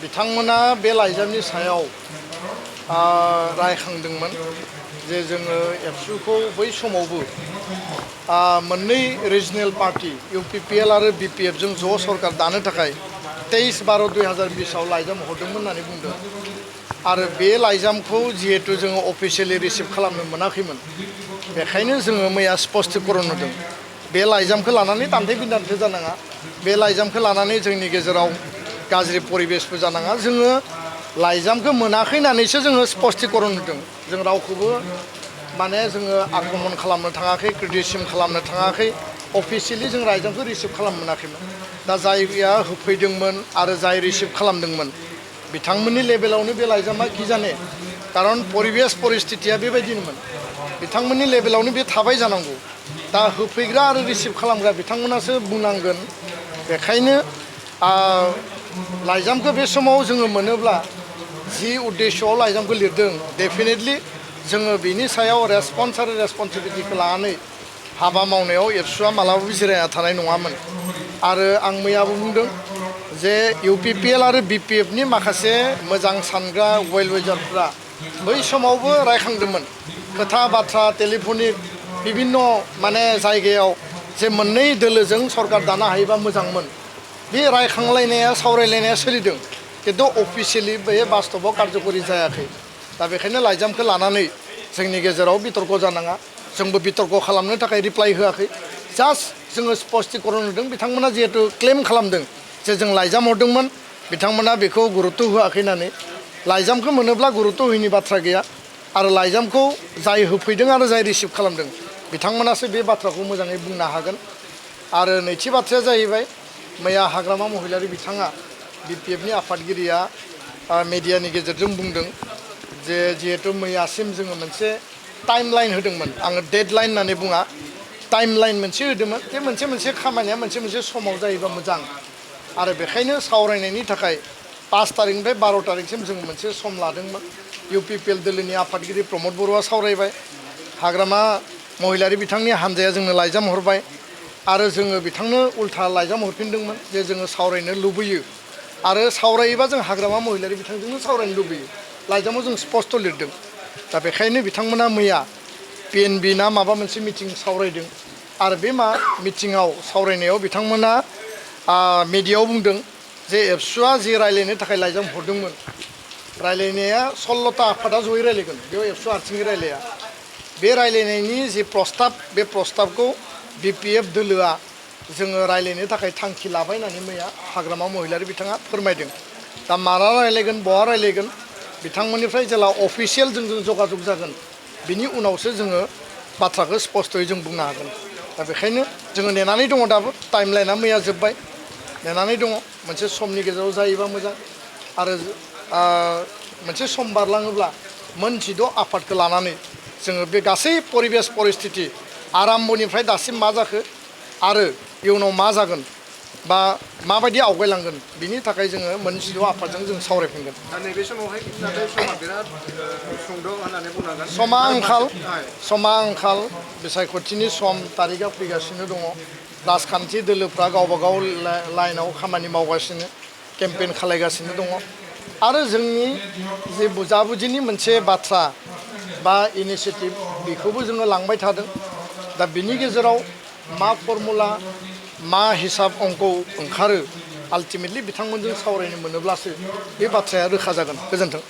बिथांमोना बे लाइजामनि सायाव रायखांदोंमोन जे जोङो एबसुखौ बै समावबो मोननै रिजनेल पार्टी UPPL आरो BPF जों ज' सरकार दानो थाखाय 23/12/2020 आव लाइजाम हरदोंमोन होननानै बुंदों आरो बे लाइजामखौ जिहेतु जोङो अफिसियेलि रिसिभ खालामनो मोनाखैमोन बेखायनो जोङो मैया स्पष्टीकरण होदों बे लाइजामखौ लानानै दान्थे बिदान्थे जानाङा बे लाइजामखौ लानानै जोंनि गेजेराव गाज्रि परिबेसबो जानाङा जोङो लाइजामखौ मोनाखै होननानैसो जोङो स्पष्टीकरण होदों जों रावखौबो माने जोङो आक्रमण खालामनो थाङाखै क्रिटिसिजम खालामनो थाङाखै अफिसियेलि जों लाइजामखौ रिसिभ खालामनो मोनाखैमोन दा जायया होफैदोंमोन आरो जाय रिसिभ खालामदोंमोन बिथांमोननि लेभेलावनो बे लाइजामा कि जाने कारन परिबेस परिस्थितिया बेबायदिनोमोन बिथांमोननि लेभेलावनो बे थाबाय जानांगौ दा होफैग्रा आरो रिसिभ खालामग्रा बिथांमोनासो बुंनांगोन बेखायनो लाइजामखौ बे समाव जोङो मोनोब्ला जि उद्देश्यआव लाइजामखौ लिरदों डेफिनेटलि जोङो बिनि सायाव रेसपन्स आरो रेसपन्सिबिलिटिखौ लानानै हाबा मावनायाव एबसुआ मालाबाबो जिरायना थानाय नङामोन आरो आं मैयाबो बुंदों जे UPPL आरो BPF नि माखासे मोजां सानग्रा वेल विजारफ्रा बै समावबो रायखांदोंमोन खोथा बाथ्रा टेलिफनिक बिभिन्न माने जायगायाव जे मोननै दोलोजों सरकार दानो हायोबा मोजांमोन बे रायखांलायनाया सावरायलायनाया सोलिदों किन्तु अफिसियेलि बे बास्तबाव कार्यकरि जायाखै दा बेखायनो लाइजामखौ लानानै जोंनि गेजेराव बितर्क जानाङा जोंबो बितर्क खालामनो थाखाय रिप्लाइ होआखै जास्ट जोङो स्पष्टीकरण होदों बिथांमोना जिहेतु क्लेम खालामदों जे जों लाइजाम हरदोंमोन बिथांमोना बेखौ गुरुत्व होआखै होननानै लाइजामखौ मोनोब्ला गुरुत्व होयिनि बाथ्रा गैया आरो लाइजामखौ जाय होफैदों आरो जाय रिसिभ खालामदों बिथांमोनासो बे बाथ्राखौ मोजाङै बुंनो हागोन आरो नैथि बाथ्राया जाहैबाय मैया हाग्रामा महिलारि बिथाङा BPF नि आफादगिरिया मेडियानि गेजेरजों बुंदों जे जिहेतु मैयासिम जोङो मोनसे टाइमलाइन होदोंमोन आङो डेडलाइन होननानै बुङा टाइमलाइन मोनसे होदोंमोन बे मोनसे खामानिया मोनसे समाव जायोबा मोजां आरो बेखायनो सावरायनायनि थाखाय 5 तारिखनिफ्राय 12 तारिखसिम जों मोनसे सम लादोंमोन UPPL दोलोनि आफादगिरि प्रमद बरुवा सावरायबाय हाग्रामा महिलारि बिथांनि हानजाया जोंनो लाइजाम हरबाय आरो जोङो बिथांनो उल्था लाइजाम हरफिनदोंमोन जे जोङो सावरायनो लुबैयो आरो सावरायोबा जों हाग्रामा महिलारि बिथांजोंनो सावरायनो लुबैयो लाइजामाव जों स्पष्ट लिरदों दा बेखायनो बिथांमोना मैया PNB ना माबा मोनसे मिटिं सावरायदों आरो बे मिटिङाव सावरायनायाव बिथांमोना मिडियायाव बुंदों जे एबसुआ जे रायलायनो थाखाय लाइजाम हरदोंमोन रायलायनाया 16ता आफादा जयै रायलायगोन बेयाव एबसु हारसिङै रायलाया बे रायलायनायनि जे प्रस्ताब बे प्रस्ताबखौ BPF दोलोआ जोङो रायलायनो थाखाय थांखि लाबाय होननानै मैया हाग्रामा महिलारि बिथाङा फोरमायदों दा माला रायलायगोन बहा रायलायगोन बिथांमोननिफ्राय जेला अफिसियेल जोंजों जगाजग जागोन बिनि उनावसो जोङो बाथ्राखौ स्पष्टयै जों बुंनो हागोन दा बेखायनो जोङो नेनानै दङ दाबो टाइमलाइना मैया जोब्बाय नेनानै दङ मोनसे समनि गेजेराव जायोबा मोजां आरो मोनसे सम बारलाङोब्ला मोन 16 आफादखौ लानानै जोङो बे गासै परिबेस परिस्थिति आराम्भनिफ्राय दासिम मा जाखो आरो इयुनाव मा जागोन बा माबायदि आवगायलांगोन बिनि थाखाय जोङो मोन 16 आफादजों जों सावरायफिनगोन नैबे समावहाय नाथाय समा बिराद सुंद' होननानै बुंनांगोन समा आंखाल बिसायख'थिनि सम तारिखआ फैगासिनो दङ राजखान्थि दोलोफ्रा गावबा गाव लाइनाव खामानि मावगासिनो केम्पेइन खालायगासिनो दङ आरो जोंनि जे बुजाबुजिनि मोनसे बाथ्रा बा इनिशिएटिभ बेखौबो जोङो लांबाय थादों दा बिनि गेजेराव मा फर्मुला मा हिसाब अंक ओंखारो आल्टिमेटलि बिथांमोनजों सावरायनो मोनोब्लासो बे बाथ्राया रोखा जागोन गोजोन्थों